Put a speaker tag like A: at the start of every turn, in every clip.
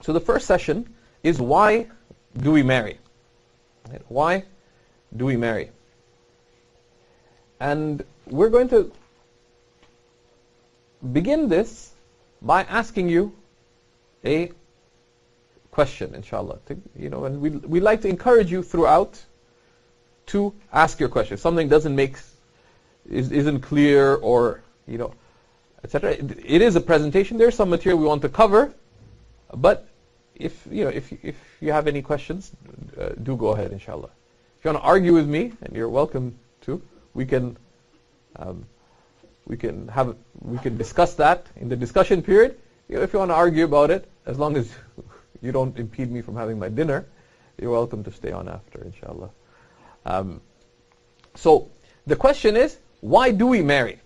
A: So the first session is why do we marry? Right? Why do we marry? And we're going to begin this by asking you a question, inshallah. And we like to encourage you throughout to ask your question. If something isn't clear, or etc. It is a presentation. There's some material we want to cover, but if you have any questions, do go ahead, inshallah. If you want to argue with me, and you're welcome to, we can discuss that in the discussion period. If you want to argue about it, as long as you don't impede me from having my dinner, you're welcome to stay on after, inshallah. So the question is, why do we marry?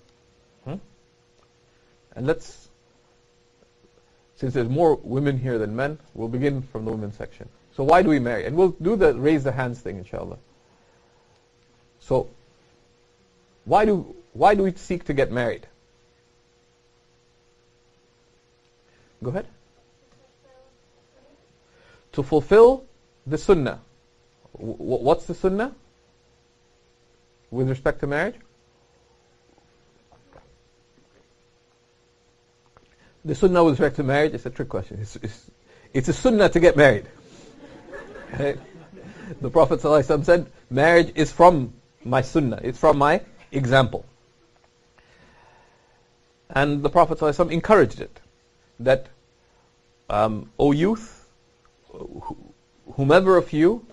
A: And since there's more women here than men, we'll begin from the women's section. So why do we marry? And we'll do the raise the hands thing, inshallah. So why do we seek to get married? Go ahead. To fulfill the sunnah. What's the sunnah with respect to marriage? The sunnah with respect to marriage is a trick question. It's a sunnah to get married. Right? The Prophet ﷺ said, marriage is from my sunnah. It's from my example. And the Prophet ﷺ encouraged it. That, O youth, whomever of you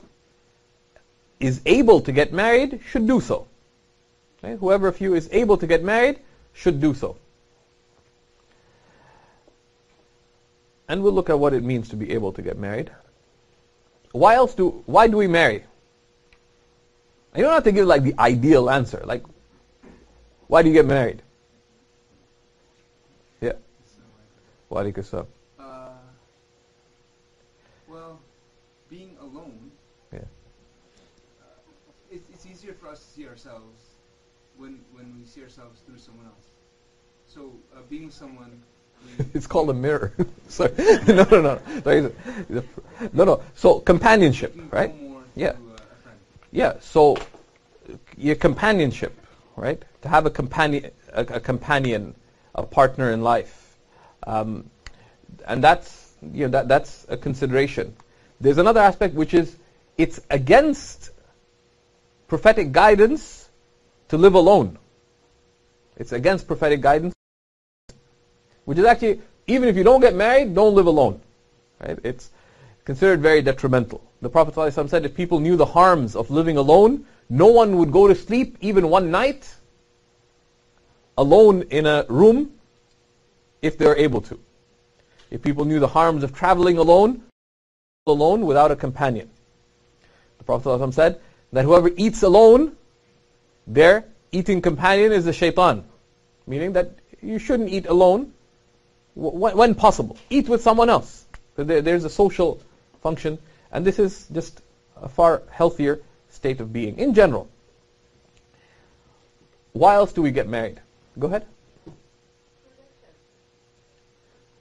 A: is able to get married should do so. Okay? Whoever of you is able to get married should do so. And we'll look at what it means to be able to get married. Why do we marry? You don't have to give like the ideal answer. Like, why do you get married? Yeah. Wa alaikum assalam.
B: Well, being alone, it's easier for us to see ourselves when we see ourselves through someone else. So being with someone.
A: It's called a mirror. Sorry. No. So companionship, right? Yeah. Yeah. So your companionship, right? To have a companion, a partner in life, and that's that's a consideration. There's another aspect which is it's against prophetic guidance to live alone. It's against prophetic guidance. Which is actually, even if you don't get married, don't live alone. Right? It's considered very detrimental. The Prophet ﷺ said if people knew the harms of living alone, no one would go to sleep even one night alone in a room if they were able to. If people knew the harms of traveling alone without a companion. The Prophet ﷺ said that whoever eats alone, their eating companion is the shaitan. Meaning that you shouldn't eat alone. When possible, eat with someone else. There's a social function, and this is just a far healthier state of being in general. Why else do we get married? Go ahead.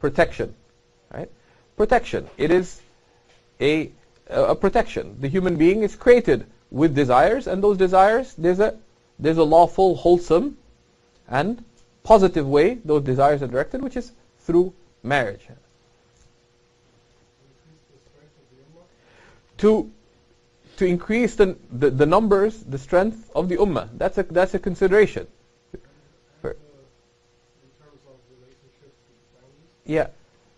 A: Protection, right? Protection. It is a protection. The human being is created with desires, and those desires, there's a lawful, wholesome, and positive way those desires are directed, which is through marriage. To increase the numbers, the strength of the ummah. That's a consideration. Yeah.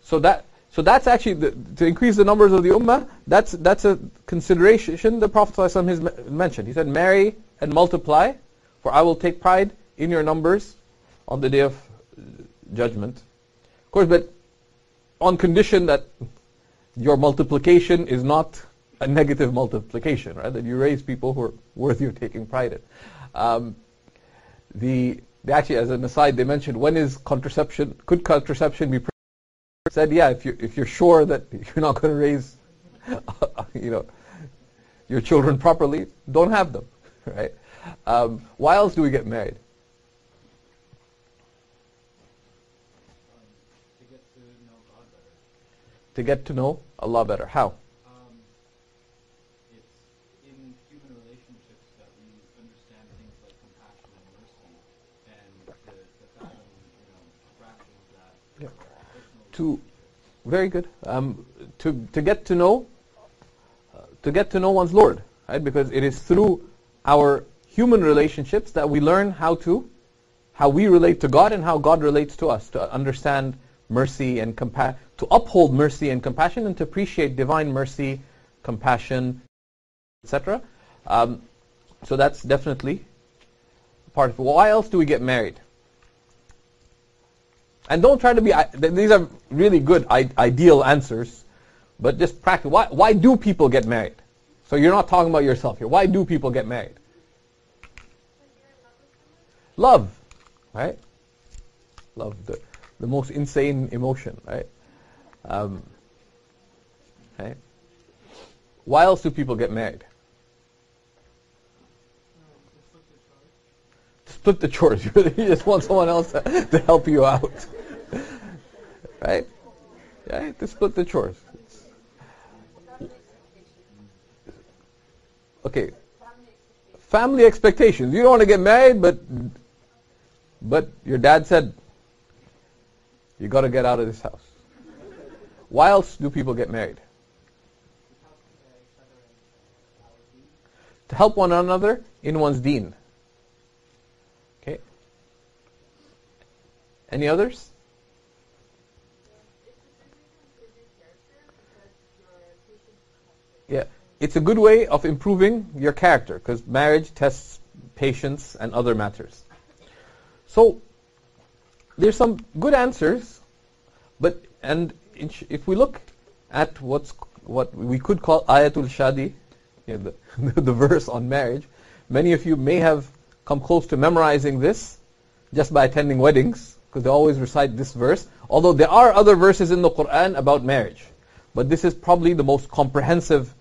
A: So that's actually to increase the numbers of the ummah. That's a consideration the Prophet ﷺ has mentioned. He said, "Marry and multiply, for I will take pride in your numbers on the day of judgment." Of course, but on condition that your multiplication is not a negative multiplication, right? That you raise people who are worthy of taking pride in. They actually, as an aside, they mentioned when is contraception? Could contraception be? Said, yeah, if you're sure that you're not going to raise, your children properly, don't have them, right? Why else do we get married? to get to know Allah better. How?
C: It's in human relationships that we understand things like compassion and mercy, and to fathom, fractions that
A: Yeah.
C: personal
A: To very good. To get to know one's Lord, right? Because it is through our human relationships that we learn how we relate to God and how God relates to us, to understand mercy and to uphold mercy and compassion, and to appreciate divine mercy, compassion, etc. So that's definitely part of it. Why else do we get married? And don't try to be, these are really good ideal answers, but just practice. Why do people get married? So you're not talking about yourself here. Why do people get married? Love, right? Love, the most insane emotion, right? Right? Why else do people get married? Split the chores. You just want someone else to help you out, right? Yeah, to split the chores. Okay. Family expectations. You don't want to get married, but your dad said, you got to get out of this house. Why else do people get married? To help one another in one's deen. Okay. Any others? Yeah. It's a good way of improving your character, because marriage tests patience and other matters. So, there's some good answers, and if we look at what we could call Ayatul Shadi, the verse on marriage, many of you may have come close to memorizing this just by attending weddings, because they always recite this verse, although there are other verses in the Quran about marriage. But this is probably the most comprehensive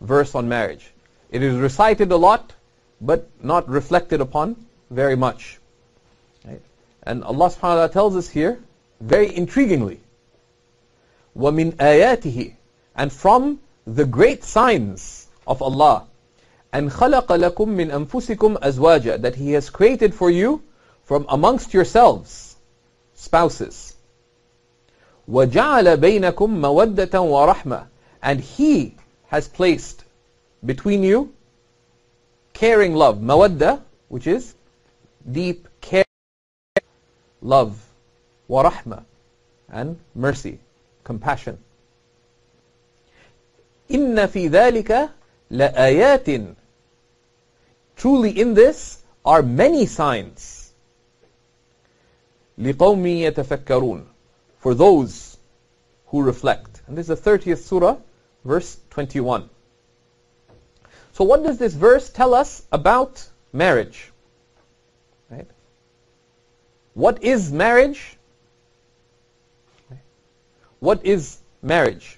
A: verse on marriage. It is recited a lot, but not reflected upon very much. Right? And Allah subhanahu wa ta'ala tells us here, very intriguingly, وَمِنْ آيَاتِهِ, and from the great signs of Allah, أَنْ خَلَقَ لَكُم مِّنْ أَنفُسِكُمْ أَزْوَاجًا, that He has created for you from amongst yourselves spouses. وَجَعَلَ بَيْنَكُمْ مَوَدَّةً وَرَحْمَةً, and He has placed between you caring love, mawadda, which is deep care, love, wa rahma, and mercy, compassion. Inna fi dhalika la ayatin, truly in this are many signs, liqawmi yatafakkarun, for those who reflect. And this is the 30th surah, verse 21. So what does this verse tell us about marriage? Right? What is marriage? What is marriage?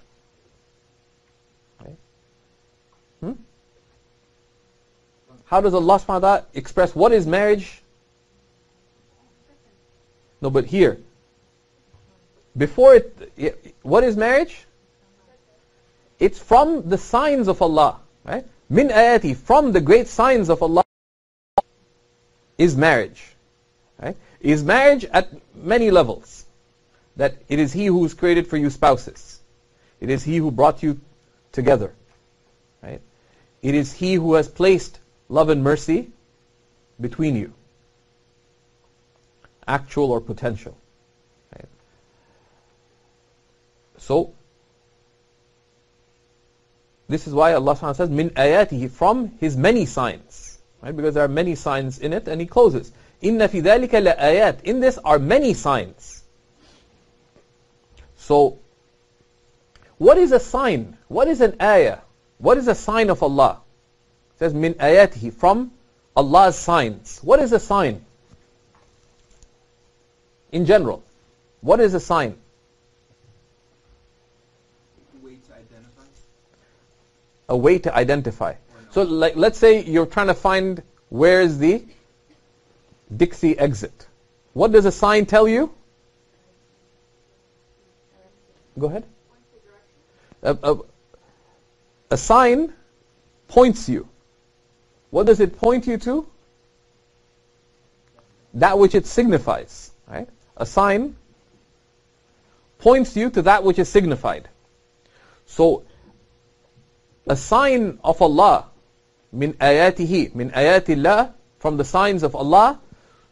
A: Right? How does Allah subhanahu wa ta'ala express what is marriage? No, but here. Before it, what is marriage? It's from the signs of Allah, right? Min ayati, from the great signs of Allah is marriage, right? Is marriage at many levels. That it is He who has created for you spouses. It is He who brought you together, right? It is He who has placed love and mercy between you, actual or potential, right? So, this is why Allah says, min ayatihi, from His many signs. Right? Because there are many signs in it, and He closes. Inna fi dhalika la ayat. In this are many signs. So, what is a sign? What is an ayah? What is a sign of Allah? It says, min ayatihi, from Allah's signs. What is a sign? In general, what is a sign? A way to identify. So like, let's say you're trying to find where is the Dixie exit. What does a sign tell you? Go ahead. A sign points you. What does it point you to? That which it signifies. Right? A sign points you to that which is signified. So, a sign of Allah, min ayatihi, min ayatillah, from the signs of Allah.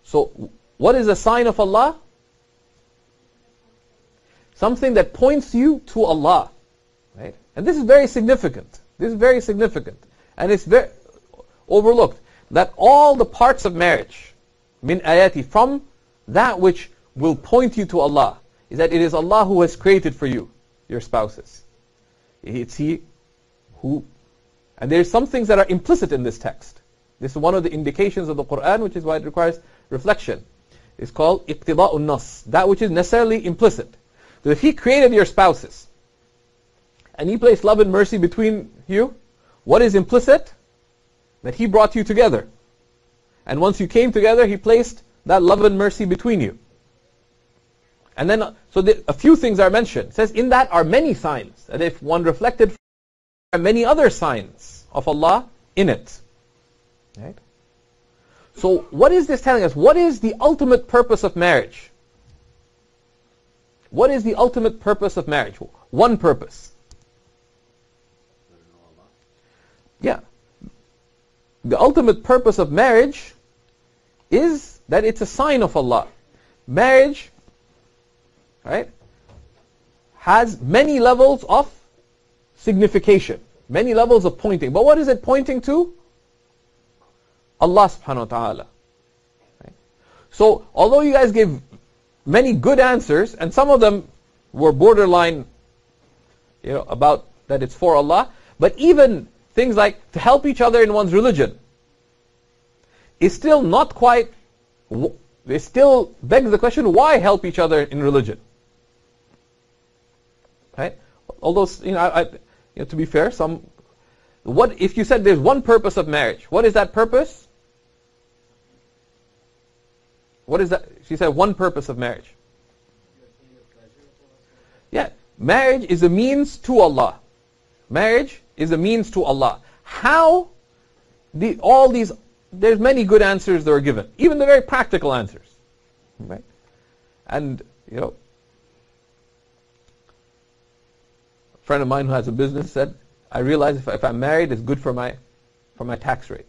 A: So, what is a sign of Allah? Something that points you to Allah. Right? And this is very significant. This is very significant. And it's very overlooked. That all the parts of marriage, min ayati, from that which will point you to Allah, is that it is Allah who has created for you, your spouses. It's He who... And there are some things that are implicit in this text. This is one of the indications of the Quran, which is why it requires reflection. It's called iqtida'un nas, that which is necessarily implicit. So if He created your spouses, and He placed love and mercy between you, what is implicit? That He brought you together. And once you came together, He placed that love and mercy between you. And then, so a few things are mentioned. It says, in that are many signs. And if one reflected, there are many other signs of Allah in it. Right? So what is this telling us? What is the ultimate purpose of marriage? What is the ultimate purpose of marriage? One purpose. Yeah. The ultimate purpose of marriage is that it's a sign of Allah. Marriage, right, has many levels of signification, many levels of pointing. But what is it pointing to? Allah subhanahu wa ta'ala. Right? So, although you guys gave many good answers, and some of them were borderline, about that it's for Allah, but even things like to help each other in one's religion is still not quite, it still begs the question, why help each other in religion? Right? Although, to be fair, what if you said there's one purpose of marriage? What is that purpose? What is that? She said one purpose of marriage. Yeah, marriage is a means to Allah. Marriage is a means to Allah. How? There's many good answers that are given, even the very practical answers. Right? And, a friend of mine who has a business said, I realize if I'm married, it's good for my tax rate.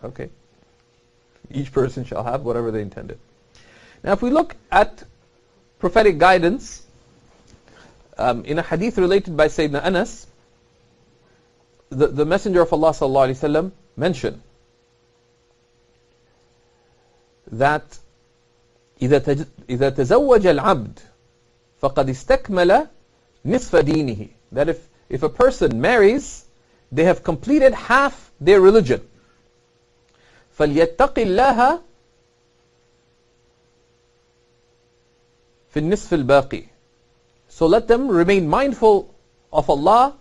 A: Okay. Each person shall have whatever they intended. Now if we look at prophetic guidance, in a hadith related by Sayyidina Anas, the Messenger of Allah sallallahu alaihi wasallam mentioned that إذا تزوج العبد فقد استكمل نصف دينه. That if a person marries, they have completed half their religion. فليتق الله في النصف الباقي. So let them remain mindful of Allah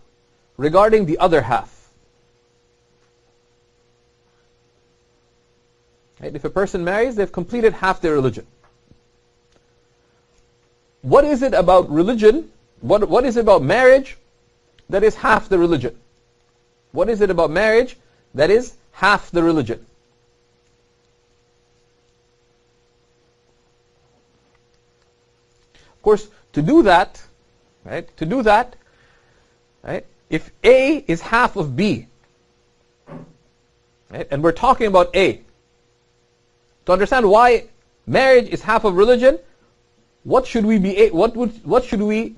A: regarding the other half. Right? If a person marries, they've completed half their religion. What is it about religion? What is it about marriage that is half the religion? What is it about marriage that is half the religion? Of course, to do that, right? If A is half of B, right? And we're talking about A, to understand why marriage is half of religion, what should we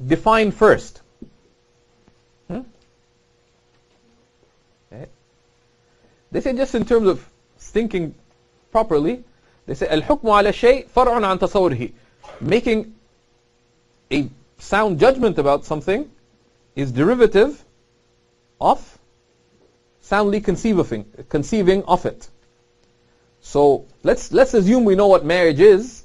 A: define first? Right? They say, just in terms of thinking properly, they say الحكم على شيء فرع عن تصوره. Making a sound judgment about something is derivative of soundly conceiving of it. So let's assume we know what marriage is.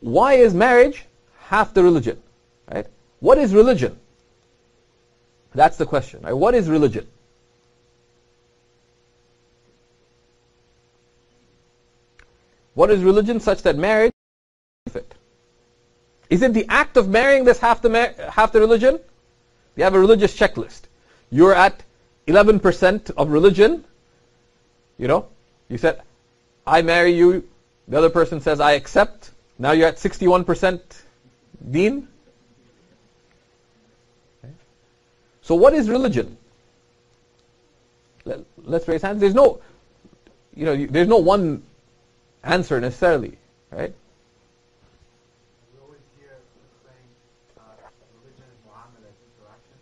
A: Why is marriage half the religion? Right? What is religion? That's the question. Right? What is religion? What is religion such that marriage is it? Is it the act of marrying that's half the religion? You have a religious checklist. You're at 11% of religion. You said, I marry you. The other person says, I accept. Now you're at 61% deen. Okay. So what is religion? Let's raise hands. There's no one answer necessarily, right?
D: We always hear saying religion is mu'amalah, interaction.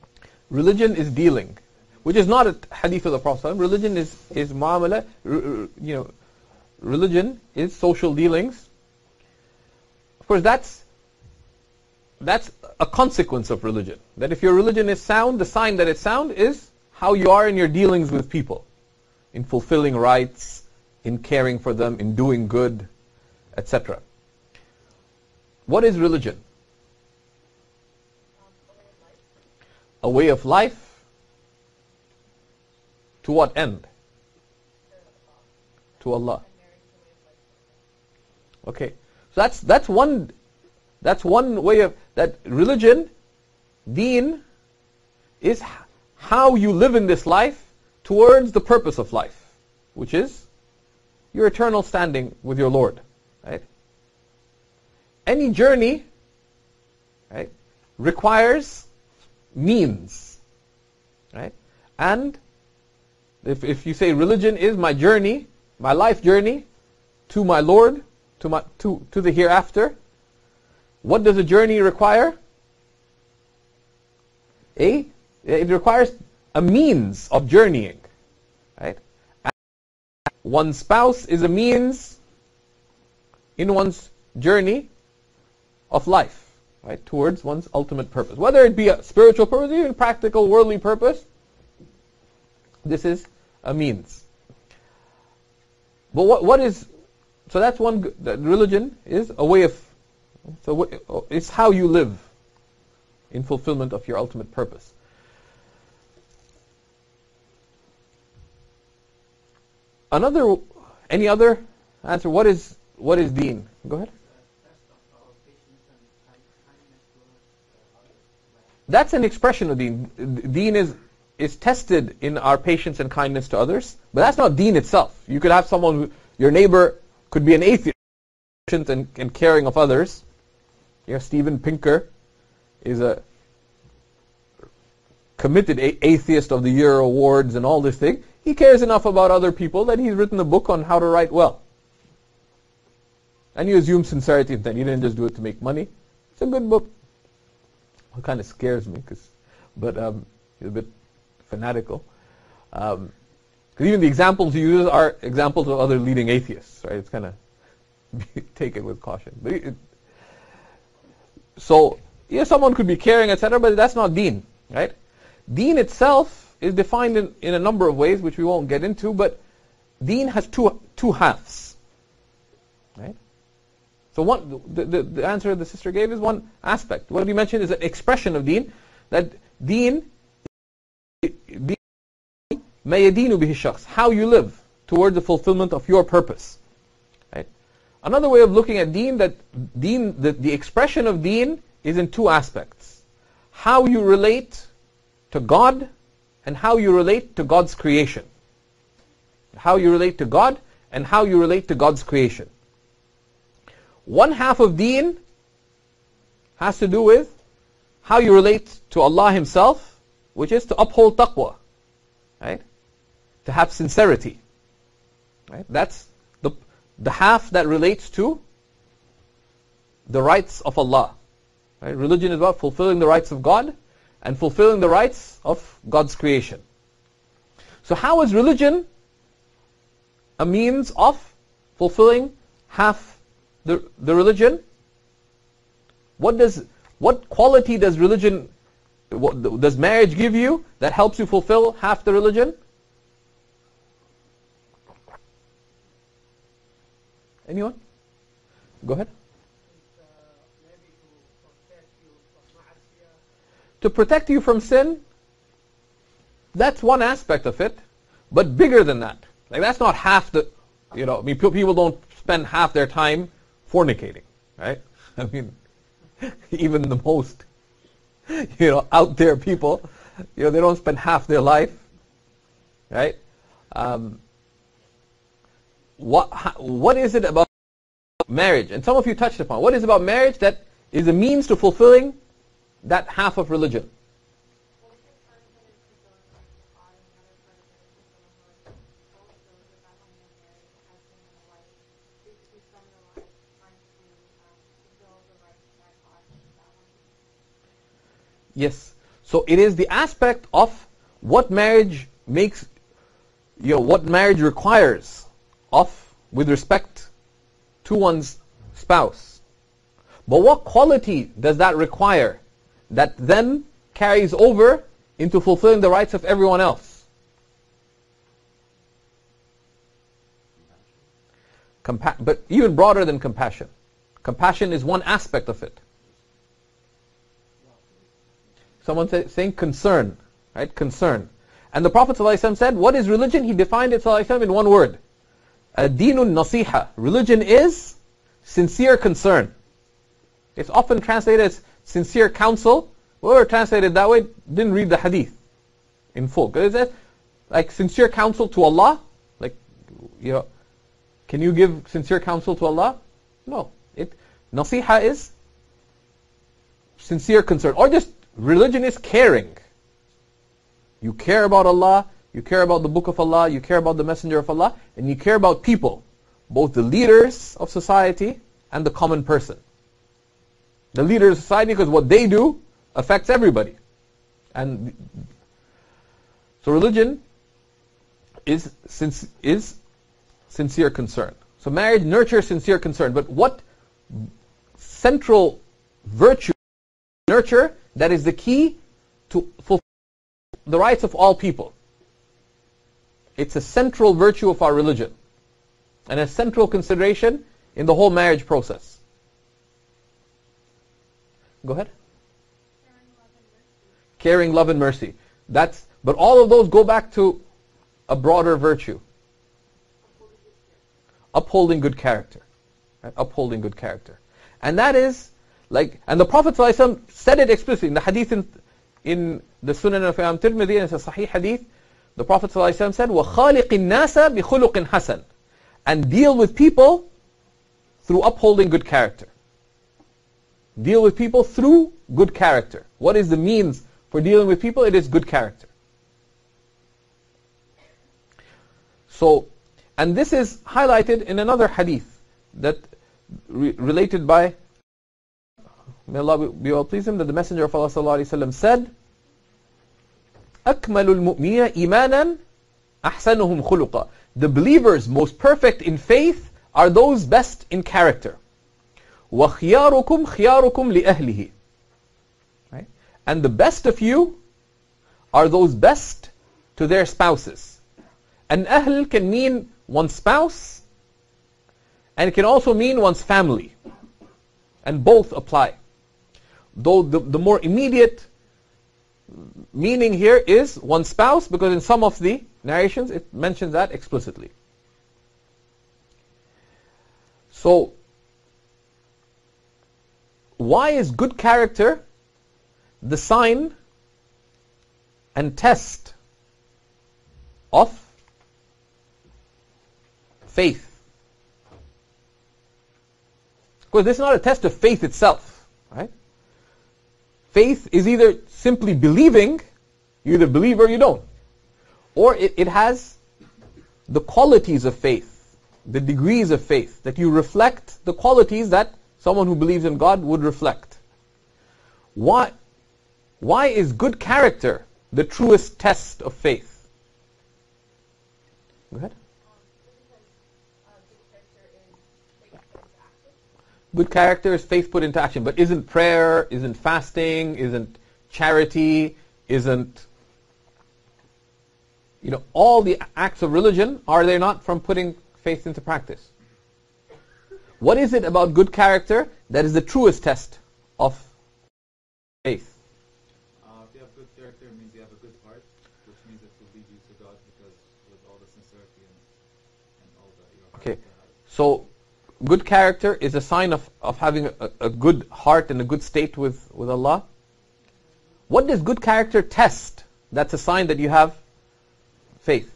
A: Religion is dealing, which is not a hadith of the Prophet. Religion is mu'amalah. Religion is social dealings. Of course, that's a consequence of religion. That if your religion is sound, the sign that it's sound is how you are in your dealings with people, in fulfilling rights, in caring for them, in doing good, etc. What is religion? A way of life. To what end? To Allah. Okay, so that's one way of that. Religion, deen, is how you live in this life towards the purpose of life, which is your eternal standing with your Lord. Right? Any journey, right, requires means. Right? And if you say religion is my journey, my life journey to my Lord, to the hereafter, what does a journey require? It requires a means of journeying. Right? And one's spouse is a means in one's journey of life, right, towards one's ultimate purpose. Whether it be a spiritual purpose, even practical, worldly purpose, this is a means. But what is, so that's one, that religion is a way of, so it's how you live in fulfillment of your ultimate purpose. Any other answer? What is deen? Go ahead. That's an expression of deen. Deen is tested in our patience and kindness to others, but that's not deen itself. You could have someone your neighbor could be an atheist and caring of others. Steven Pinker is a committed atheist of the year awards and all this thing. He cares enough about other people that he's written a book on how to write well. And you assume sincerity in that. He didn't just do it to make money. It's a good book. It kind of scares me, but he's a bit fanatical. Because even the examples he uses are examples of other leading atheists, right? It's kind of take it with caution. But someone could be caring, etc., but that's not deen, right? Deen itself is defined in a number of ways, which we won't get into, but deen has two halves, right? So the answer the sister gave is one aspect. What we mentioned is an expression of deen, that deen ma yadinu bihi shakhs, how you live towards the fulfillment of your purpose. Right? Another way of looking at deen, that the expression of deen is in two aspects: how you relate to God and how you relate to God's creation. How you relate to God and how you relate to God's creation. One half of deen has to do with how you relate to Allah Himself, which is to uphold taqwa, right? To have sincerity, right? That's the half that relates to the rights of Allah. Right? Religion is about fulfilling the rights of God and fulfilling the rights of God's creation. So how is religion a means of fulfilling half the religion? What quality does religion, does marriage give you that helps you fulfill half the religion? Anyone? Go ahead. To protect you from sin, that's one aspect of it, but bigger than that. Like that's not half the, people don't spend half their time fornicating, right? I mean, even the most, out there people, they don't spend half their life, right? What is it about marriage? And some of you touched upon, what is about marriage that is a means to fulfilling that half of religion? Yes. So it is the aspect of what marriage makes, what marriage requires with respect to one's spouse. But what quality does that require that then carries over into fulfilling the rights of everyone else? But even broader than compassion. Compassion is one aspect of it. Someone saying concern, right? Concern. And the Prophet ﷺ said, what is religion? He defined it ﷺ in one word. Dinun nasiha. Religion is sincere concern. It's often translated as sincere counsel. Whoever translated that way didn't read the hadith in full. Because it says, like, sincere counsel to Allah. Like, can you give sincere counsel to Allah? No. Nasiha is sincere concern. Or just religion is caring. You care about Allah, you care about the Book of Allah, you care about the Messenger of Allah, and you care about people, both the leaders of society and the common person. The leaders of society, because what they do affects everybody. And so religion is sincere concern. So marriage nurtures sincere concern. But what central virtue nurture that is the key to fulfill the rights of all people? It's a central virtue of our religion and a central consideration in the whole marriage process. Go ahead. Caring, love, and mercy. But all of those go back to a broader virtue. Upholding good character. Right? Upholding good character. And that is, and the Prophet ﷺ said it explicitly in the hadith in the Sunan of Imam Tirmidhi, and it's a Sahih hadith. The Prophet ﷺ said, وَخَالِقِ النَّاسَ بِخُلُقٍ حَسَنٍ, and deal with people through upholding good character. Deal with people through good character. What is the means for dealing with people? It is good character. So, and this is highlighted in another hadith that related by, may Allah be well pleased him, that the Messenger of Allah ﷺ said, أَكْمَلُ الْمُؤْمِنِينَ إِيمَانًا أَحْسَنُهُمْ خُلُقًا. The believers most perfect in faith are those best in character. وَخِيَارُكُمْ خِيَارُكُمْ لِأَهْلِهِ. Right? And the best of you are those best to their spouses. And ahl can mean one's spouse, and it can also mean one's family. And both apply. Though the more immediate meaning here is one's spouse, because in some of the narrations it mentions that explicitly. So, why is good character the sign and test of faith? Because this is not a test of faith itself, right? Faith is either simply believing, you either believe or you don't. Or it has the qualities of faith, the degrees of faith, that you reflect the qualities that someone who believes in God would reflect. Why is good character the truest test of faith? Go ahead. Good character is faith put into action. But isn't prayer, isn't fasting, isn't charity, isn't, all the acts of religion, are they not from putting faith into practice? What is it about good character that is the truest test of faith?
C: If you have good character, it means you have a good heart, which means it will lead you to God, because with all the sincerity and all that your heart
A: Okay,
C: will have.
A: so good character is a sign of having a good heart and a good state with Allah? What does good character test? That's a sign that you have faith.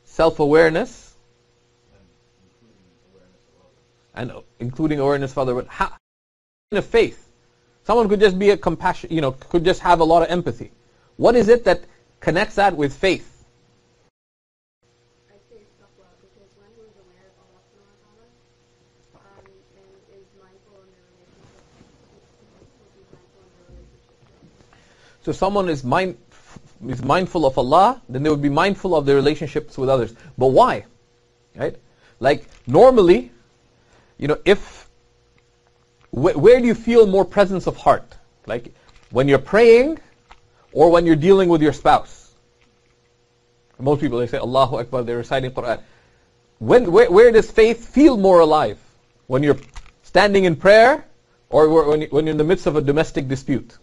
A: Self-awareness. And including awareness of other. How in a faith? Someone could just be a compassion, could just have a lot of empathy. What is it that connects that with faith?
E: I'd say it's taqwa, because one who is aware of Allah subhanahu wa ta'ala, and is mindful in their relationship, will be mindful in their relationship.
A: So someone is mindful of Allah, then they would be mindful of their relationships with others. But why? Right? Like normally, where do you feel more presence of heart? Like when you're praying or when you're dealing with your spouse? Most people, they say Allahu Akbar, they're reciting Quran. Where does faith feel more alive? When you're standing in prayer or when you're in the midst of a domestic dispute?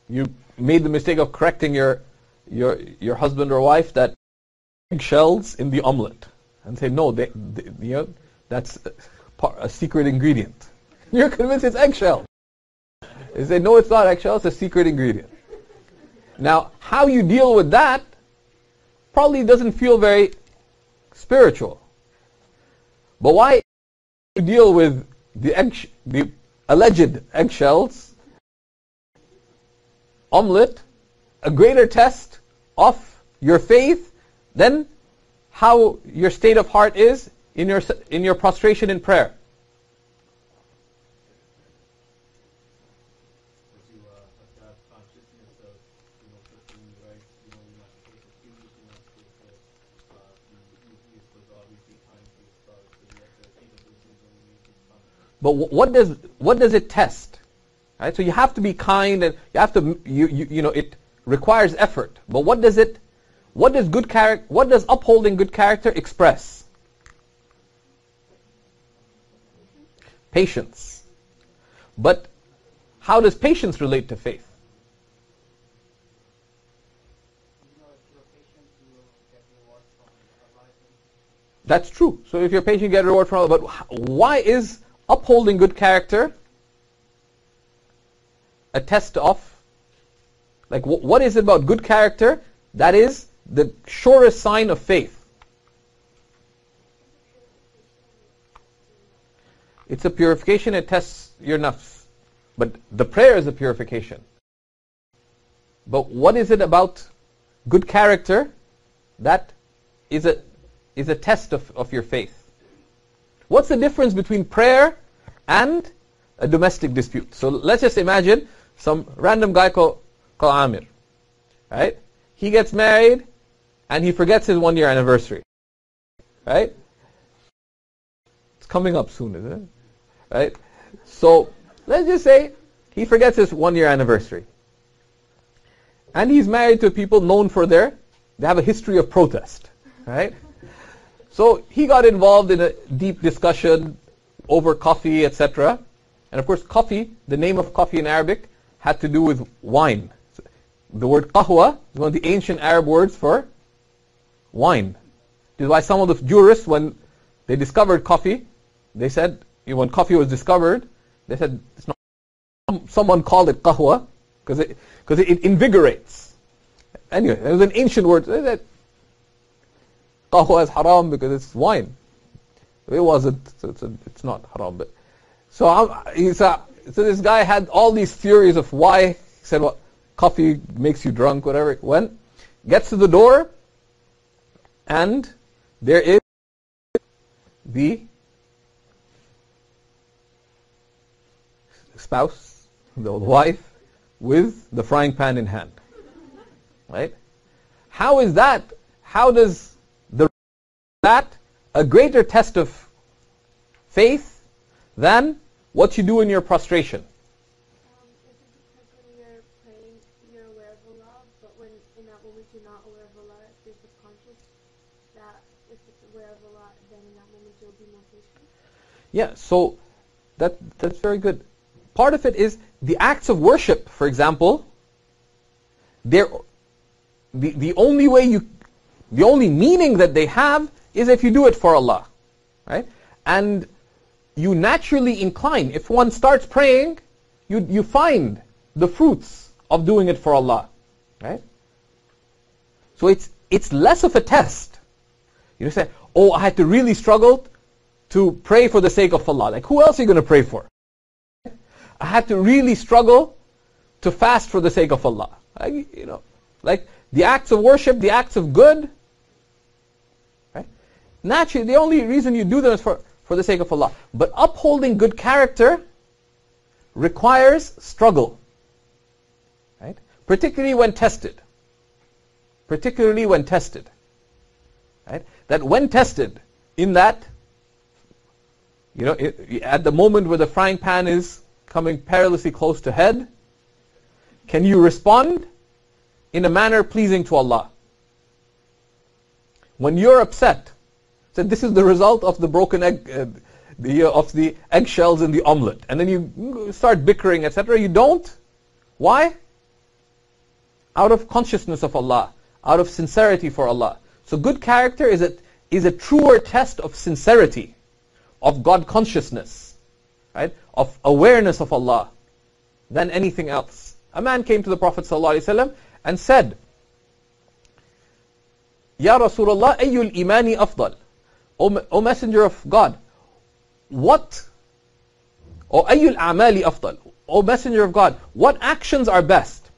A: You made the mistake of correcting your husband or wife that eggshells in the omelet, and say no, that's a secret ingredient. You're convinced it's eggshell. They say no, it's not eggshell; it's a secret ingredient. Now, how you deal with that probably doesn't feel very spiritual. But why you deal with the alleged eggshells? Omelette, a greater test of your faith than how your state of heart is in your prostration in prayer. But what does it test? Right? So you have to be kind, and you have to it requires effort. But what does upholding good character express? Patience. But how does patience relate to faith? That's true. So if you're patient, you get a reward from Allah. But why is upholding good character a test of, like, what is it about good character that is the surest sign of faith? It's a purification, it tests your nafs. But the prayer is a purification. But what is it about good character that is a test of your faith? What's the difference between prayer and a domestic dispute? So let's just imagine some random guy called Amir. Right? He gets married and he forgets his 1-year anniversary. Right? It's coming up soon, isn't it? Right? So let's just say he forgets his 1-year anniversary. And he's married to people known for they have a history of protest. Right? So he got involved in a deep discussion over coffee, etc. And of course coffee, the name of coffee in Arabic, had to do with wine. The word qahwa is one of the ancient Arab words for wine. This is why some of the jurists, when they discovered coffee, they said, when coffee was discovered, they said, it's not, someone called it qahwa because it invigorates. Anyway, it was an ancient word. They said, qahwa is haram because it's wine. It wasn't, so it's not haram. But so this guy had all these theories of why. He said, what, coffee makes you drunk, whatever. It went, gets to the door, and there is the spouse, the wife, with the frying pan in hand. Right? How is that? How does that a greater test of faith than what you do in your prostration?
E: Because when you're praying, you're aware of Allah, but when in that moment you're not aware of Allah, you're subconscious that if it's aware of Allah, then in that moment you'll be more patient.
A: Yeah, so that's very good. Part of it is the acts of worship, for example. The only way you The only meaning that they have is if you do it for Allah. Right? And you naturally incline. If one starts praying, you find the fruits of doing it for Allah. Right? So it's less of a test. You say, oh, I had to really struggle to pray for the sake of Allah. Like, who else are you going to pray for? I had to really struggle to fast for the sake of Allah. Like the acts of worship, the acts of good. Right? Naturally, the only reason you do them is for the sake of Allah. But upholding good character requires struggle. Right? Particularly when tested. Particularly when tested. Right? That when tested, in that, at the moment where the frying pan is coming perilously close to head, can you respond in a manner pleasing to Allah? When you're upset, so this is the result of the broken egg, of the eggshells in the omelette, and then you start bickering, etc. You don't. Why? Out of consciousness of Allah, out of sincerity for Allah. So good character is a truer test of sincerity, of God consciousness, right? Of awareness of Allah than anything else. A man came to the Prophet ﷺ and said, Ya Rasulullah, ayyul imani afdal? O Messenger of God, what? O ayyul a'mali afdal? O Messenger of God, what actions are best?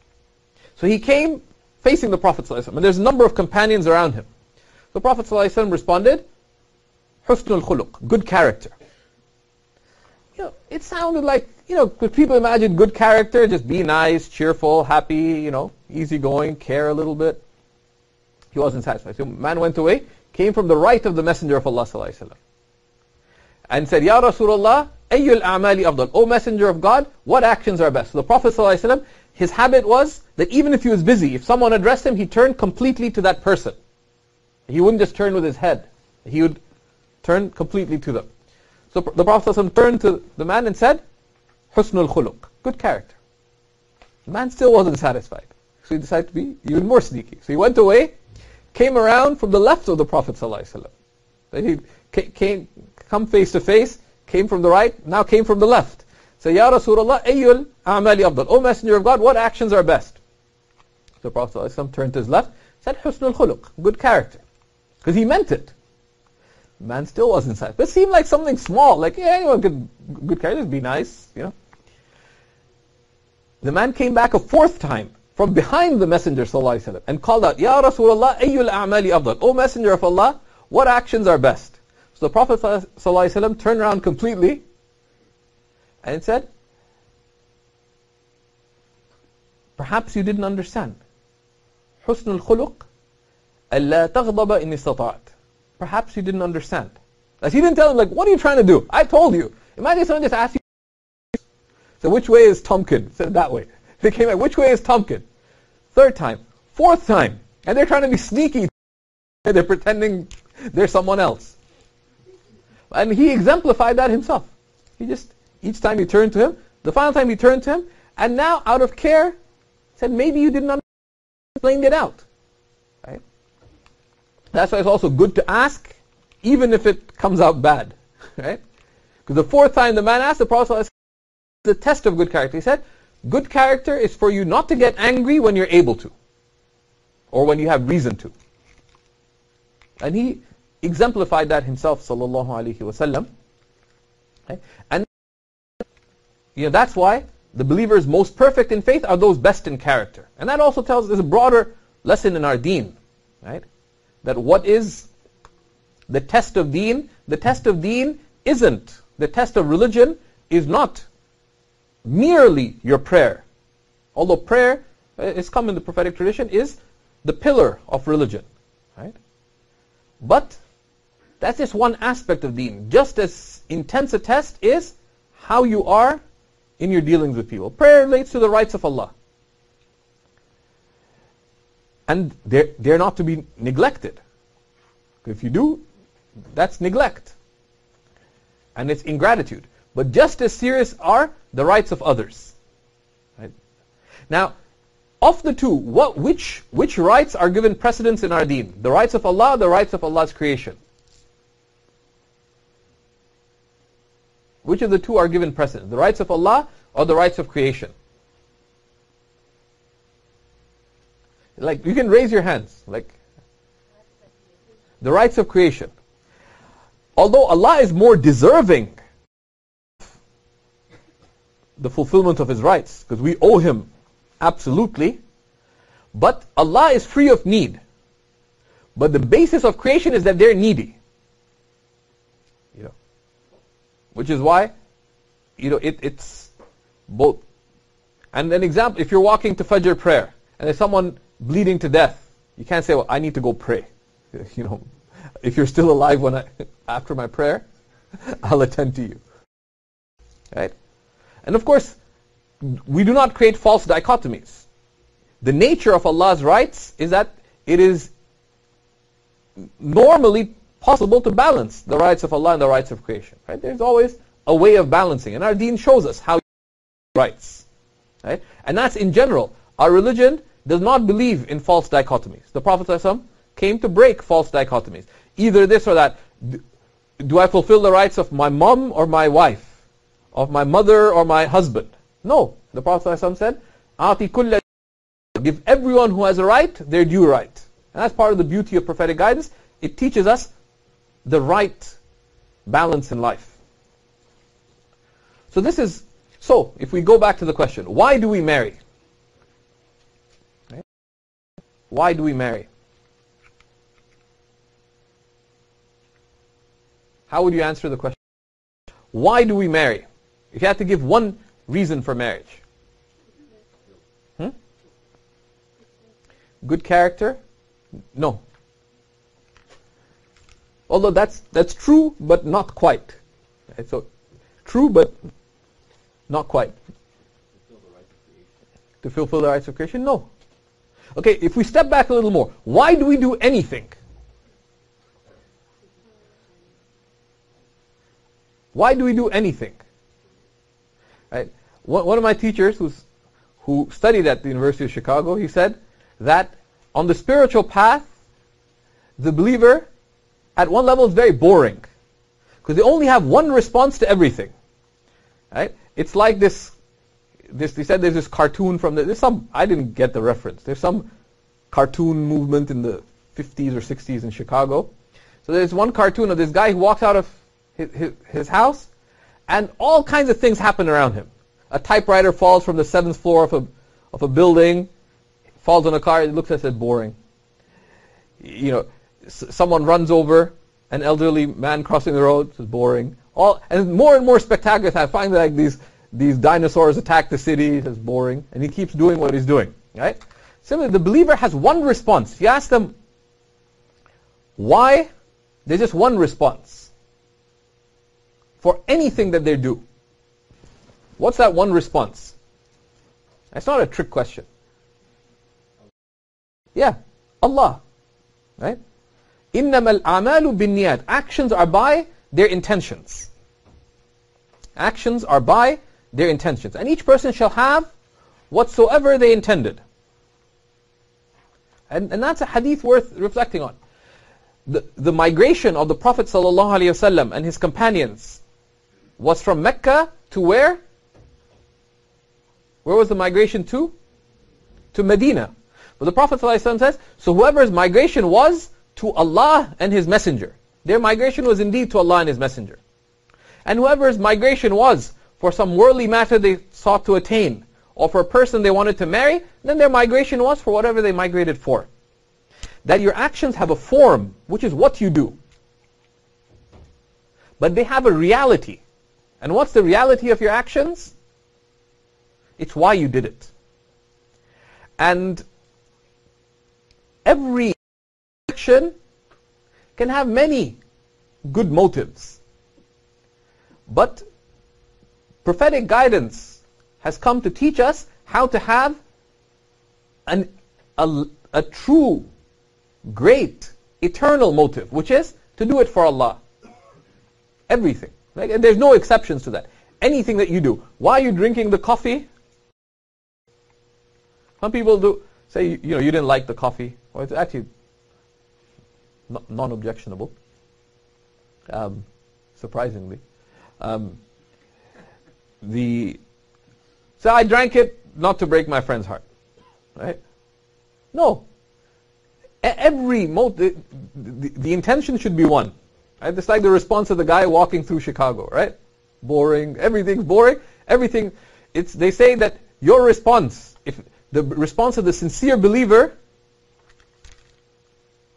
A: So he came facing the Prophet ﷺ, and there's a number of companions around him. The Prophet ﷺ responded, Husnul khuluq, good character. It sounded like, could people imagine good character, just be nice, cheerful, happy, easygoing, care a little bit? He wasn't satisfied. So man went away, came from the right of the Messenger of Allah ﷺ, and said, Ya Rasulullah, ayyul a'mali afdal? O Messenger of God, what actions are best? So the Prophet ﷺ, his habit was that even if he was busy, if someone addressed him, he turned completely to that person. He wouldn't just turn with his head. He would turn completely to them. So the Prophet ﷺ turned to the man and said, Husnul khuluq, good character. The man still wasn't satisfied. So he decided to be even more sneaky. So he went away, came around from the left of the Prophet ﷺ. Then he come face to face, came from the right, now came from the left. So, Ya Rasulullah, ayyul a'mali afdal? O Messenger of God, what actions are best? So the Prophet ﷺ turned to his left, said, Husnul khuluq, good character. Because he meant it. The man still wasn't satisfied. It seemed like something small, like, anyone could, good character, just be nice, The man came back a fourth time from behind the Messenger ﷺ and called out, Ya Rasulullah, ayyul a'mali afdal? O Messenger of Allah, what actions are best? So the Prophet ﷺ turned around completely and said, perhaps you didn't understand. Husnul khuluq, alla taghdaba in istata'at. Perhaps you didn't understand. Like, he didn't tell him, like, what are you trying to do? I told you. Imagine someone just asked you, so which way is Tompkin? Said that way. They came back, which way is Tompkin? Third time. Fourth time. And they're trying to be sneaky. They're pretending they're someone else. And he exemplified that himself. He just, each time he turned to him, the final time he turned to him, and now out of care, said, maybe you didn't understand, explained it out. Right? That's why it's also good to ask, even if it comes out bad. Right? Because the fourth time the man asked, the Prophet said, the test of good character. He said, good character is for you not to get angry when you're able to, or when you have reason to. And he exemplified that himself, sallallahu alaihi wasallam. Okay? And that's why the believers most perfect in faith are those best in character. And that also tells us a broader lesson in our deen, right? That what is the test of deen? The test of deen isn't, the test of religion is not merely your prayer. Although prayer, it's come in the prophetic tradition, is the pillar of religion, right? But that's just one aspect of deen. Just as intense a test is how you are in your dealings with people. Prayer relates to the rights of Allah. And they're not to be neglected. If you do, that's neglect. And it's ingratitude. But just as serious are the rights of others. Right? Now, of the two, which rights are given precedence in our deen? The rights of Allah, the rights of Allah's creation? Which of the two are given precedence? The rights of Allah or the rights of creation? Like, you can raise your hands. Like, the rights of creation. Although Allah is more deserving the fulfillment of His rights, because we owe Him absolutely, but Allah is free of need. But the basis of creation is that they're needy. Which is why, it's both. And an example, if you're walking to Fajr prayer, and there's someone bleeding to death, you can't say, well, I need to go pray. If you're still alive after my prayer, I'll attend to you. Right? And of course, we do not create false dichotomies. The nature of Allah's rights is that it is normally possible to balance the rights of Allah and the rights of creation. Right? There's always a way of balancing, and our deen shows us how rights. Right? And that's in general. Our religion does not believe in false dichotomies. The Prophet ﷺ came to break false dichotomies. Either this or that. Do I fulfill the rights of my mom or my wife? Of my mother or my husband? No. The Prophet ﷺ said, "A'ti kulla," give everyone who has a right their due right. And that's part of the beauty of prophetic guidance. It teaches us the right balance in life. So if we go back to the question, why do we marry? Right? Why do we marry? How would you answer the question? Why do we marry? If you had to give one reason for marriage. Good character? No. Although that's true, but not quite. Right? So, true, but not quite. To fulfill the rights of creation? No. Okay, if we step back a little more, why do we do anything? Why do we do anything? Right? One of my teachers who studied at the University of Chicago, he said that on the spiritual path, the believer at one level is very boring, because they only have one response to everything. Right? It's like this. He said there's this cartoon from I didn't get the reference. There's some cartoon movement in the 50s or 60s in Chicago. So there's one cartoon of this guy who walks out of his house, and all kinds of things happen around him. A typewriter falls from the 7th floor of a building, falls on a car. It looks at it boring. Someone runs over an elderly man crossing the road. It's boring. And more and more spectacular. I find that these dinosaurs attack the city. It's boring, and he keeps doing what he's doing. Right? Similarly, the believer has one response. You ask them why. There's just one response for anything that they do. What's that one response? That's not a trick question. Yeah, Allah. Right? إِنَّمَا الْأَعْمَالُ بِالنِّيَّاتِ. Actions are by their intentions. Actions are by their intentions. And each person shall have whatsoever they intended. And that's a hadith worth reflecting on. The migration of the Prophet ﷺ and his companions was from Mecca to where? Where was the migration to? To Medina. But the Prophet ﷺ says, so whoever's migration was to Allah and His Messenger. Their migration was indeed to Allah and His Messenger. And whoever's migration was for some worldly matter they sought to attain, or for a person they wanted to marry, then their migration was for whatever they migrated for. That your actions have a form, which is what you do. But they have a reality. And what's the reality of your actions? It's why you did it. And every action can have many good motives. But prophetic guidance has come to teach us how to have a true, great, eternal motive, which is to do it for Allah. Everything. Right? And there's no exceptions to that. Anything that you do. Why are you drinking the coffee? Some people do say, you didn't like the coffee. Well, it's actually non-objectionable, surprisingly. So I drank it not to break my friend's heart, right? No. The intention should be one. Right? It's like the response of the guy walking through Chicago, right? Boring. Everything's boring. Everything. They say that your response, if the response of the sincere believer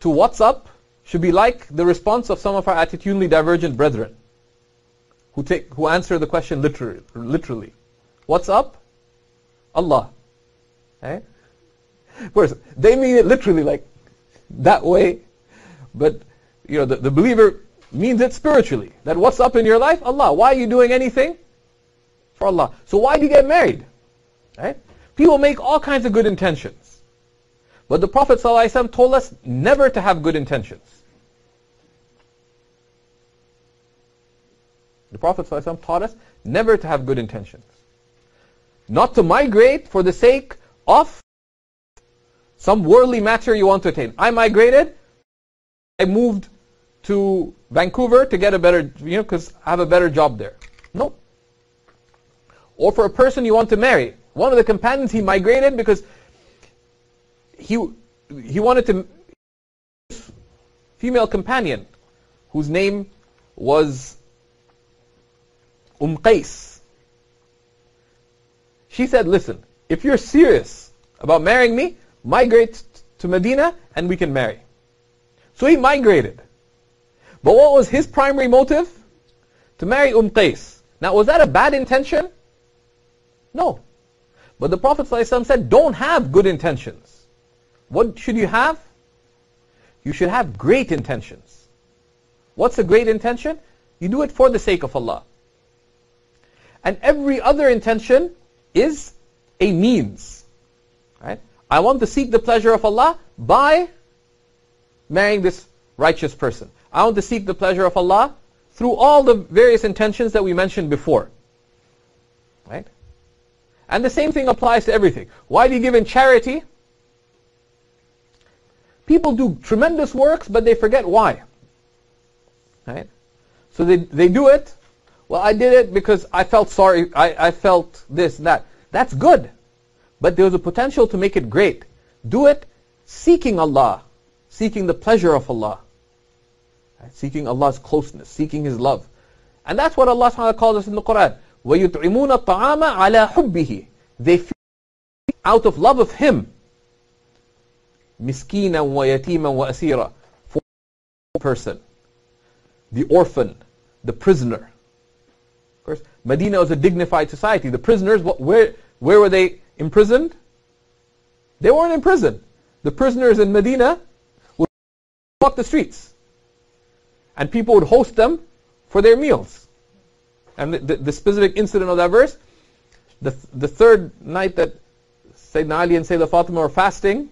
A: to what's up, should be like the response of some of our attitudinally divergent brethren, who answer the question literally. What's up? Allah. Right? Of course, they mean it literally, like that way, but the believer means it spiritually. That what's up in your life? Allah. Why are you doing anything? For Allah. So why do you get married? Right? People make all kinds of good intentions. But the Prophet ﷺ told us never to have good intentions. The Prophet ﷺ taught us never to have good intentions. Not to migrate for the sake of some worldly matter you want to attain. I migrated, I moved to Vancouver to get a better, because I have a better job there. No. Or for a person you want to marry. One of the companions, he migrated because he wanted to female companion whose name was Qais. She said, listen, if you're serious about marrying me, migrate to Medina and we can marry. So he migrated. But what was his primary motive? To marry Qais. Now, was that a bad intention? No. But the Prophet ﷺ said, don't have good intentions. What should you have? You should have great intentions. What's a great intention? You do it for the sake of Allah. And every other intention is a means. Right? I want to seek the pleasure of Allah by marrying this righteous person. I want to seek the pleasure of Allah through all the various intentions that we mentioned before. Right? And the same thing applies to everything. Why do you give in charity? People do tremendous works, but they forget why. Right? So they do it. Well, I did it because I felt sorry. I felt this and that. That's good. But there's a potential to make it great. Do it seeking Allah. Seeking the pleasure of Allah. Right? Seeking Allah's closeness. Seeking His love. And that's what Allah subhanahu wa ta'ala calls us in the Quran. وَيُطْعِمُونَ الطَّعَامَ عَلَى حُبِّهِ. They feed out of love of Him. مِسْكِينًا وَيَتِيمًا وَأَسِيرًا. For the person, the orphan, the prisoner. Of course, Medina was a dignified society. The prisoners, where were they imprisoned? They weren't in prison. The prisoners in Medina would walk the streets. And people would host them for their meals. And the specific incident of that verse, the third night that Sayyidina Ali and Sayyidah Fatima were fasting,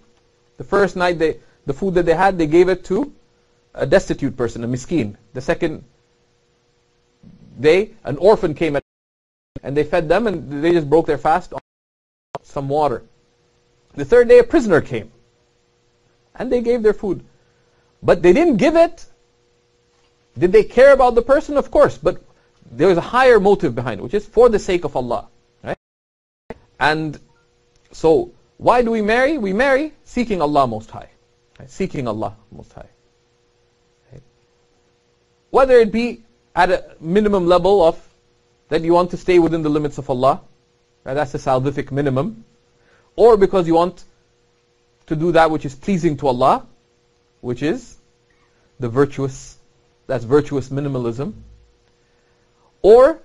A: the first night the food that they had, they gave it to a destitute person, a miskeen. The second day, an orphan came and they fed them and they just broke their fast on some water. The third day, a prisoner came and they gave their food. But they didn't give it. Did they care about the person? Of course, but there was a higher motive behind it, which is for the sake of Allah. Right? And so, why do we marry? We marry seeking Allah Most High. Right? Seeking Allah Most High. Right? Whether it be at a minimum level of that you want to stay within the limits of Allah, right? That's the salvific minimum, or because you want to do that which is pleasing to Allah, which is the virtuous, that's virtuous minimalism, or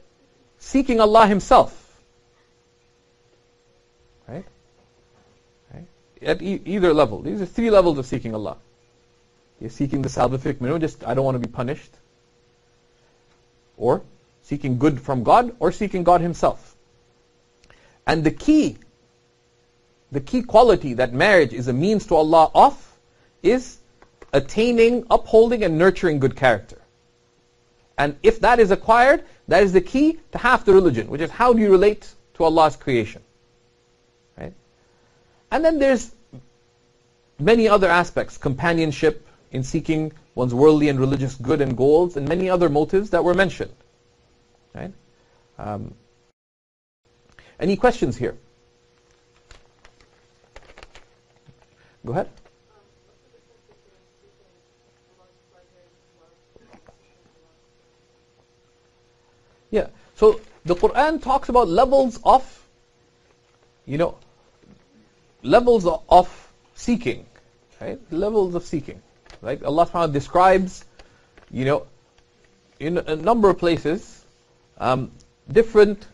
A: seeking Allah Himself. Right? Right? At either level. These are three levels of seeking Allah. You're seeking the salvific minimum, just I don't want to be punished. Or seeking good from God, or seeking God Himself. And the key quality that marriage is a means to Allah of is attaining, upholding, and nurturing good character. And if that is acquired, that is the key to half the religion, which is how do you relate to Allah's creation. Right? And then there's many other aspects, companionship in seeking one's worldly and religious good and goals, and many other motives that were mentioned. Right? Any questions here? Go ahead. Yeah. So the Quran talks about levels of, levels of seeking, right? Levels of seeking, right? Allah subhanahu wa ta'ala describes, in a number of places, different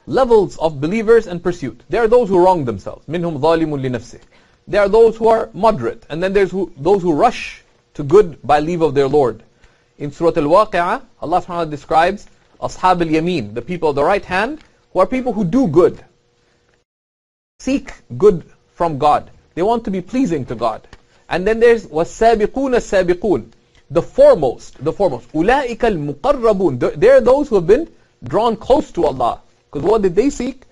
A: levels of believers and pursuit. There are those who wrong themselves. Minhum zalimun li nafsih. There are those who are moderate, and then there's those who rush to good by leave of their Lord. In Surah Al-Waqi'ah, Allah subhanahu wa ta'ala describes Ashab al-Yameen, the people of the right hand, who are people who do good, seek good from God. They want to be pleasing to God. And then there's وَالسَّابِقُونَ السَّابِقُونَ, the foremost. أُولَٰئِكَ الْمُقَرَّبُونَ, they're those who have been drawn close to Allah. Because what did they seek?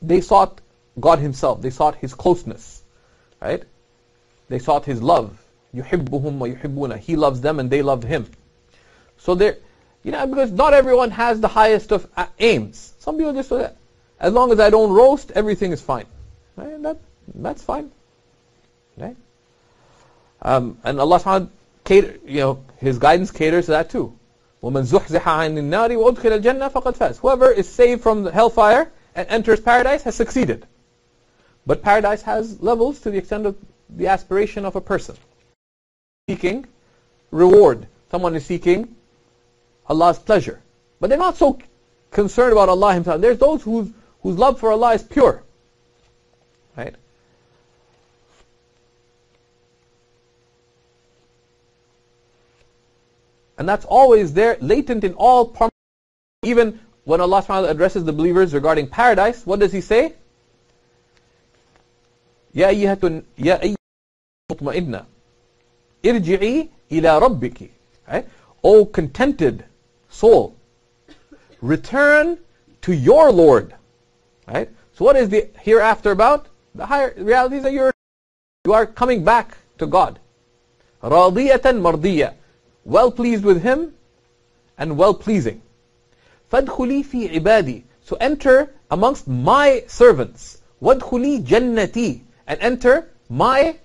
A: They sought God Himself. They sought His closeness. Right? They sought His love. يُحِبُّهُمْ وَيُحِبُّونَ, He loves them and they love Him. So they're, because not everyone has the highest of aims. Some people just say, as long as I don't roast, everything is fine. Right? That's fine. Right? And Allah subhanahu wa ta'ala, His guidance caters to that too. وَمَنْ زُحْزِحَ عَنِ النَّارِ وَأُدْخِلَ الْجَنَّةَ فَقَدْ فَازَ. Whoever is saved from the hellfire and enters paradise has succeeded. But paradise has levels to the extent of the aspiration of a person. Seeking reward. Someone is seeking Allah's pleasure. But they're not so concerned about Allah Himself. There's those whose love for Allah is pure. Right? And that's always there, latent in all. Even when Allah subhanahu wa ta'ala addresses the believers regarding paradise, what does He say? Ya ayyuhatun mutma'inna irji'i ila rabbiki. Right? O contented soul, return to your Lord. Right? So what is the hereafter about? The higher reality is that you are coming back to God. Radiyatan mardiyya, well pleased with Him and well pleasing. Fadkhuli fi ibadi, so enter amongst my servants. Wadkhuli jannati, and enter my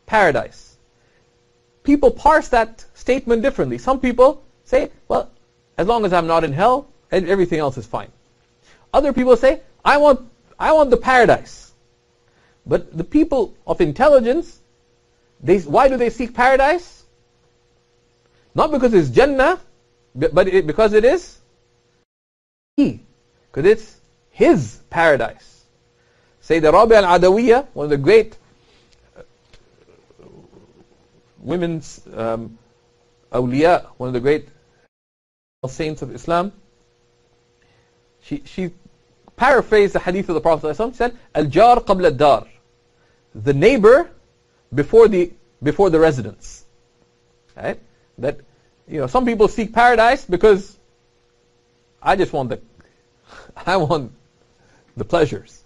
A: paradise. People parse that statement differently. Some people say, well, as long as I'm not in hell, everything else is fine. Other people say, I want the paradise. But the people of intelligence, why do they seek paradise? Not because it's Jannah, but because it is He. Because it's His paradise. Sayyidah Rabi'a al-Adawiyya, one of the great women's awliya, one of the great saints of Islam, she paraphrased the hadith of the Prophet ﷺ. She said, Al-jar qabla ad-dar, the neighbor before the residence. Right? That some people seek paradise because I want the pleasures.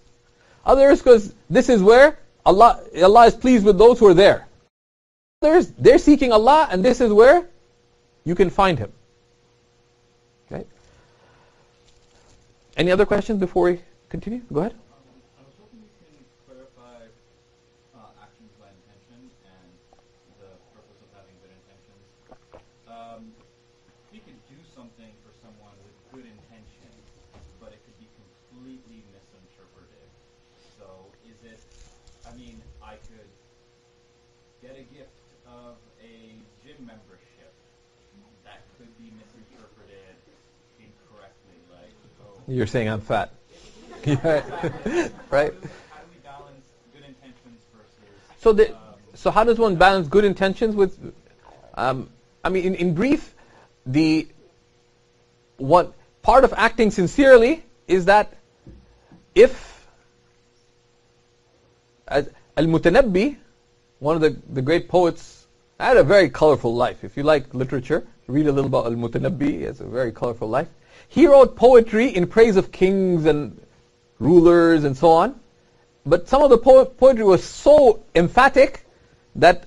A: Others because this is where Allah is pleased with those who are there. Others, they're seeking Allah and this is where you can find Him. Okay? Any other questions before we continue? Go ahead.
C: I was hoping you can clarify actions by intention and the purpose of having good intentions. We could do something for someone with good intention, but it could be completely misinterpreted. So is it, I could get a gift of a gym membership that could be misinterpreted incorrectly, like,
A: You're saying I'm fat. Right?
C: How do we balance good intentions versus...
A: So how does one balance good intentions with... in brief, what part of acting sincerely is that if... Al-Mutanabbi, one of the great poets, had a very colorful life. If you like literature, read a little about Al-Mutanabbi. He has a very colorful life. He wrote poetry in praise of kings and rulers and so on. But some of the poetry was so emphatic that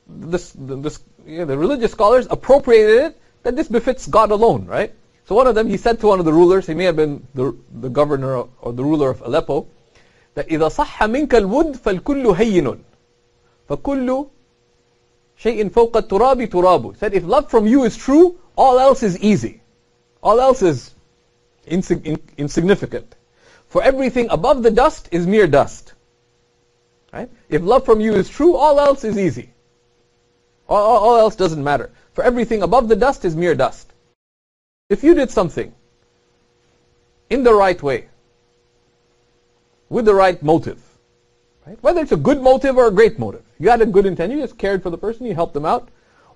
A: the religious scholars appropriated it, that this befits God alone, right? So one of them, he said to one of the rulers, he may have been the governor or the ruler of Aleppo, that إِذَا صَحَّ مِنْكَ الْوُدْ فَالْكُلُّ هَيِّنٌ فَكُلُّ شَيْءٍ فَوْقَ التُّرَابِ تُرَابُ. He said, if love from you is true, all else is easy. All else is insignificant. For everything above the dust is mere dust. Right? If love from you is true, all else is easy. All else doesn't matter. For everything above the dust is mere dust. If you did something in the right way, with the right motive, right? Whether it's a good motive or a great motive, you had a good intention, you just cared for the person, you helped them out,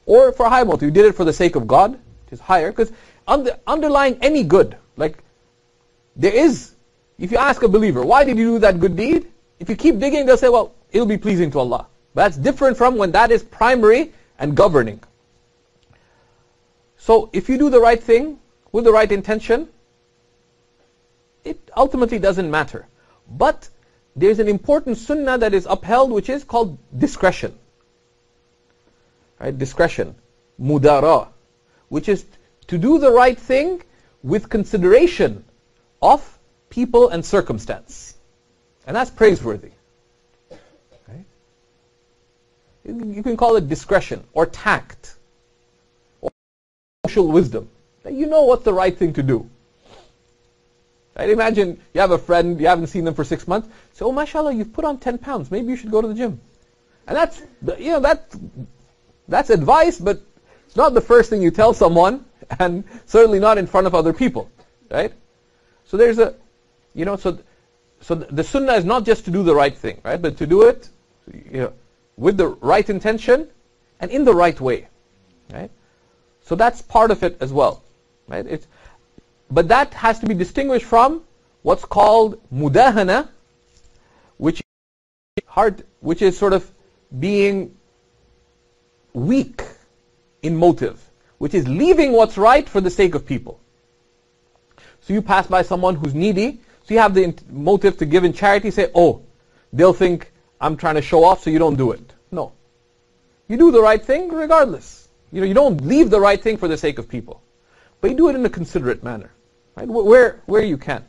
A: or for a high motive, you did it for the sake of God, which is higher, because underlying any good, like there is, if you ask a believer, why did you do that good deed? If you keep digging, they'll say, well, it'll be pleasing to Allah. But that's different from when that is primary and governing. So if you do the right thing with the right intention, it ultimately doesn't matter. But there's an important sunnah that is upheld, which is called discretion. Right? Discretion, mudara, which is to do the right thing with consideration of people and circumstance. And that's praiseworthy. Right? You can call it discretion or tact or social wisdom. That you know what's the right thing to do. Right? Imagine you have a friend, you haven't seen them for 6 months. So, oh, mashallah, you've put on 10 pounds. Maybe you should go to the gym. And that's advice, but it's not the first thing you tell someone, and certainly not in front of other people. Right? So there's a, so the sunnah is not just to do the right thing, right? But to do it, with the right intention and in the right way. Right? So that's part of it as well. Right? But that has to be distinguished from what's called mudahana, which is sort of being weak in motive, which is leaving what's right for the sake of people. So you pass by someone who's needy, so you have the motive to give in charity, say, oh, they'll think I'm trying to show off, so you don't do it. No. You do the right thing regardless. You don't leave the right thing for the sake of people. But you do it in a considerate manner. Right? Where you can.